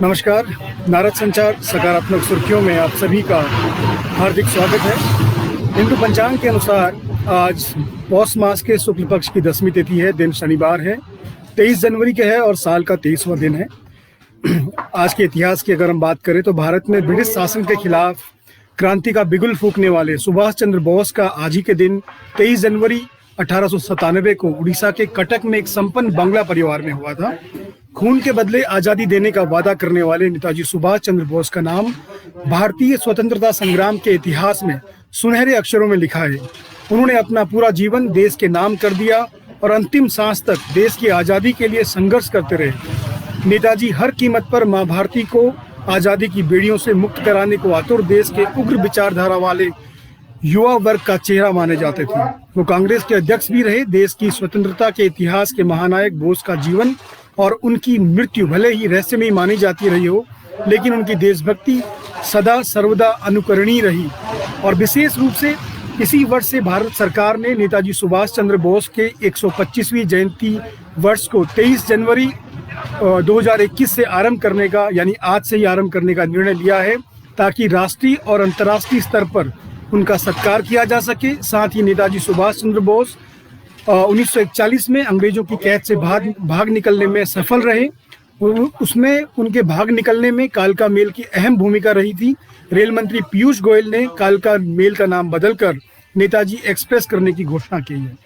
नमस्कार। नारद संचार सकारात्मक सुर्खियों में आप सभी का हार्दिक स्वागत है। हिंदू पंचांग के अनुसार आज पौष मास के शुक्ल पक्ष की 10वीं तिथि है। दिन शनिवार है, 23 जनवरी के है और साल का 23वां दिन है। आज के इतिहास की अगर हम बात करें तो भारत में ब्रिटिश शासन के खिलाफ क्रांति का बिगुल फूंकने वाले सुभाष चंद्र बोस का आज ही के दिन 23 जनवरी 1897 को उड़ीसा के कटक में एक संपन्न बांग्ला परिवार में हुआ था। खून के बदले आज़ादी देने का वादा करने वाले नेताजी सुभाष चंद्र बोस का नाम भारतीय स्वतंत्रता संग्राम के इतिहास में सुनहरे अक्षरों में लिखा है। उन्होंने अपना पूरा जीवन देश के नाम कर दिया और अंतिम सांस तक देश की आज़ादी के लिए संघर्ष करते रहे। नेताजी हर कीमत पर मां भारती को आज़ादी की बेड़ियों से मुक्त कराने को आतुर देश के उग्र विचारधारा वाले युवा वर्ग का चेहरा माने जाते थे। वो कांग्रेस के अध्यक्ष भी रहे। देश की स्वतंत्रता के इतिहास के महानायक बोस का जीवन और उनकी मृत्यु भले ही रहस्यमयी मानी जाती रही हो, लेकिन उनकी देशभक्ति सदा सर्वदा अनुकरणीय रही। और विशेष रूप से इसी वर्ष से भारत सरकार ने नेताजी सुभाष चंद्र बोस के 125वीं जयंती वर्ष को 23 जनवरी 2021 से आरंभ करने का, यानी आज से ही आरंभ करने का निर्णय लिया है, ताकि राष्ट्रीय और अंतर्राष्ट्रीय स्तर पर उनका सत्कार किया जा सके। साथ ही नेताजी सुभाष चंद्र बोस 1941 में अंग्रेजों की कैद से भाग निकलने में सफल रहे। उसमें उनके भाग निकलने में कालका मेल की अहम भूमिका रही थी। रेल मंत्री पीयूष गोयल ने कालका मेल का नाम बदलकर नेताजी एक्सप्रेस करने की घोषणा की है।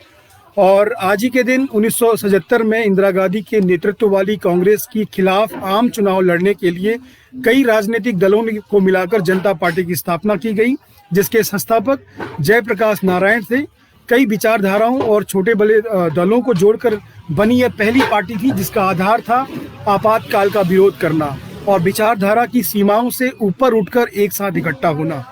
और आज ही के दिन 1977 में इंदिरा गांधी के नेतृत्व वाली कांग्रेस के खिलाफ आम चुनाव लड़ने के लिए कई राजनीतिक दलों को मिलाकर जनता पार्टी की स्थापना की गई, जिसके संस्थापक जयप्रकाश नारायण थे। कई विचारधाराओं और छोटे बड़े दलों को जोड़कर बनी यह पहली पार्टी थी, जिसका आधार था आपातकाल का विरोध करना और विचारधारा की सीमाओं से ऊपर उठकर एक साथ इकट्ठा होना।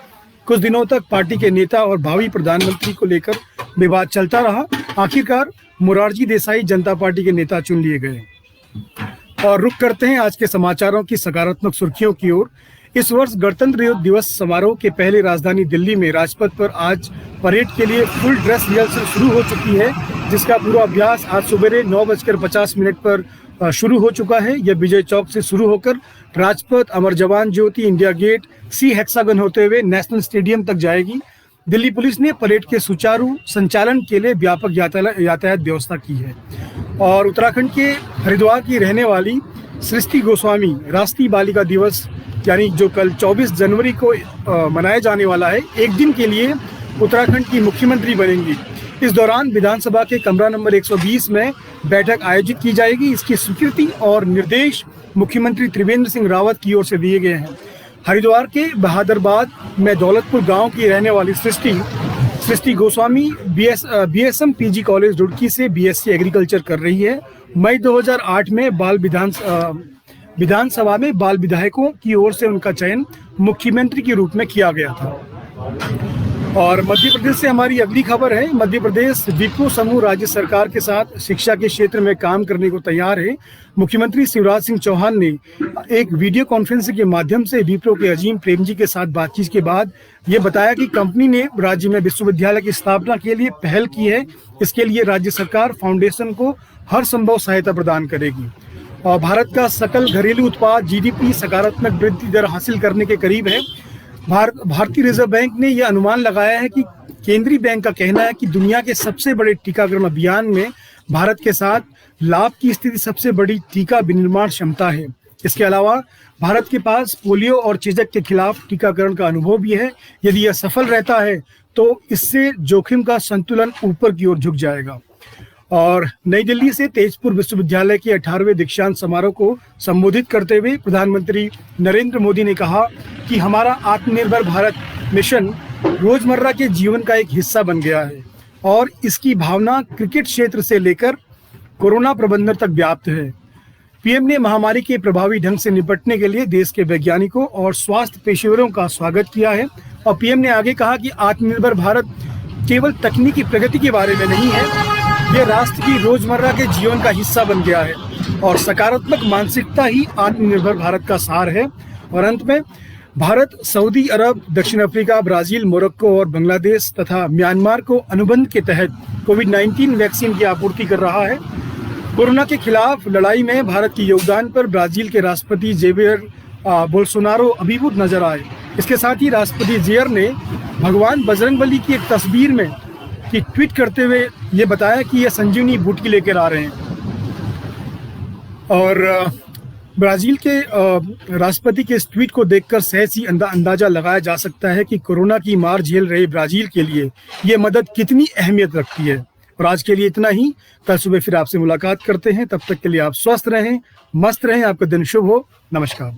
कुछ दिनों तक पार्टी के नेता और भावी प्रधानमंत्री को लेकर विवाद चलता रहा। आखिरकार मोरारजी देसाई जनता पार्टी के नेता चुन लिए गए। और रुख करते हैं आज के समाचारों की सकारात्मक सुर्खियों की ओर। इस वर्ष गणतंत्र दिवस समारोह के पहले राजधानी दिल्ली में राजपथ पर आज परेड के लिए फुल ड्रेस रिहर्सल शुरू हो चुकी है, जिसका पूरा अभ्यास आज सुबह 9:50 पर शुरू हो चुका है। यह विजय चौक से शुरू होकर राजपथ, अमर जवान ज्योति, इंडिया गेट, सी हेक्सागन होते हुए नेशनल स्टेडियम तक जाएगी। दिल्ली पुलिस ने परेड के सुचारू संचालन के लिए व्यापक यातायात व्यवस्था की है। और उत्तराखंड के हरिद्वार की रहने वाली सृष्टि गोस्वामी राष्ट्रीय बालिका दिवस, यानी जो कल 24 जनवरी को मनाया जाने वाला है, एक दिन के लिए उत्तराखंड की मुख्यमंत्री बनेंगी। इस दौरान विधानसभा के कमरा नंबर 120 में बैठक आयोजित की जाएगी। इसकी स्वीकृति और निर्देश मुख्यमंत्री त्रिवेंद्र सिंह रावत की ओर से दिए गए हैं। हरिद्वार के बहादुराबाद में दौलतपुर गांव की रहने वाली Srishti Goswami BSM PG college Roorkee से बीएससी एग्रीकल्चर कर रही है। मई 2008 में विधानसभा में बाल विधायकों की ओर से उनका चयन मुख्यमंत्री के रूप में किया गया था। और मध्य प्रदेश से हमारी अगली खबर है। मध्य प्रदेश विप्रो समूह राज्य सरकार के साथ शिक्षा के क्षेत्र में काम करने को तैयार है। मुख्यमंत्री शिवराज सिंह चौहान ने एक वीडियो कॉन्फ्रेंसिंग के माध्यम से विप्रो के अजीम प्रेमजी के साथ बातचीत के बाद ये बताया कि कंपनी ने राज्य में विश्वविद्यालय की स्थापना के लिए पहल की है। इसके लिए राज्य सरकार फाउंडेशन को हर संभव सहायता प्रदान करेगी। और भारत का सकल घरेलू उत्पाद जीडीपी सकारात्मक वृद्धि दर हासिल करने के करीब है। भारतीय रिजर्व बैंक ने यह अनुमान लगाया है कि केंद्रीय बैंक का कहना है कि दुनिया के सबसे बड़े टीकाकरण अभियान में भारत के साथ लाभ की स्थिति सबसे बड़ी टीका विनिर्माण क्षमता है। इसके अलावा भारत के पास पोलियो और चेचक के खिलाफ टीकाकरण का अनुभव भी है। यदि यह सफल रहता है तो इससे जोखिम का संतुलन ऊपर की ओर झुक जाएगा। और नई दिल्ली से तेजपुर विश्वविद्यालय के 18वें दीक्षांत समारोह को संबोधित करते हुए प्रधानमंत्री नरेंद्र मोदी ने कहा कि हमारा आत्मनिर्भर भारत मिशन रोजमर्रा के जीवन का एक हिस्सा बन गया है और इसकी भावना क्रिकेट क्षेत्र से लेकर कोरोना प्रबंधन तक व्याप्त है। पीएम ने महामारी के प्रभावी ढंग से निपटने के लिए देश के वैज्ञानिकों और स्वास्थ्य पेशेवरों का स्वागत किया है। और पीएम ने आगे कहा कि आत्मनिर्भर भारत केवल तकनीकी प्रगति के बारे में नहीं है, ये राष्ट्र की रोजमर्रा के जीवन का हिस्सा बन गया है और सकारात्मक मानसिकता ही आत्मनिर्भर भारत का सार है। और अंत में भारत सऊदी अरब, दक्षिण अफ्रीका, ब्राजील, मोरक्को और बांग्लादेश तथा म्यांमार को अनुबंध के तहत कोविड-19 वैक्सीन की आपूर्ति कर रहा है। कोरोना के खिलाफ लड़ाई में भारत के योगदान पर ब्राजील के राष्ट्रपति जेवियर बोल्सोनारो अभिभूत नजर आए। इसके साथ ही राष्ट्रपति जेयर ने भगवान बजरंगबली की एक तस्वीर में ट्वीट करते हुए ये बताया कि ये संजीवनी बूटी लेकर आ रहे हैं। और ब्राज़ील के राष्ट्रपति के इस ट्वीट को देखकर सहज ही अंदाजा लगाया जा सकता है कि कोरोना की मार झेल रहे ब्राज़ील के लिए ये मदद कितनी अहमियत रखती है। और आज के लिए इतना ही। कल सुबह फिर आपसे मुलाकात करते हैं। तब तक के लिए आप स्वस्थ रहें, मस्त रहें, आपका दिन शुभ हो। नमस्कार।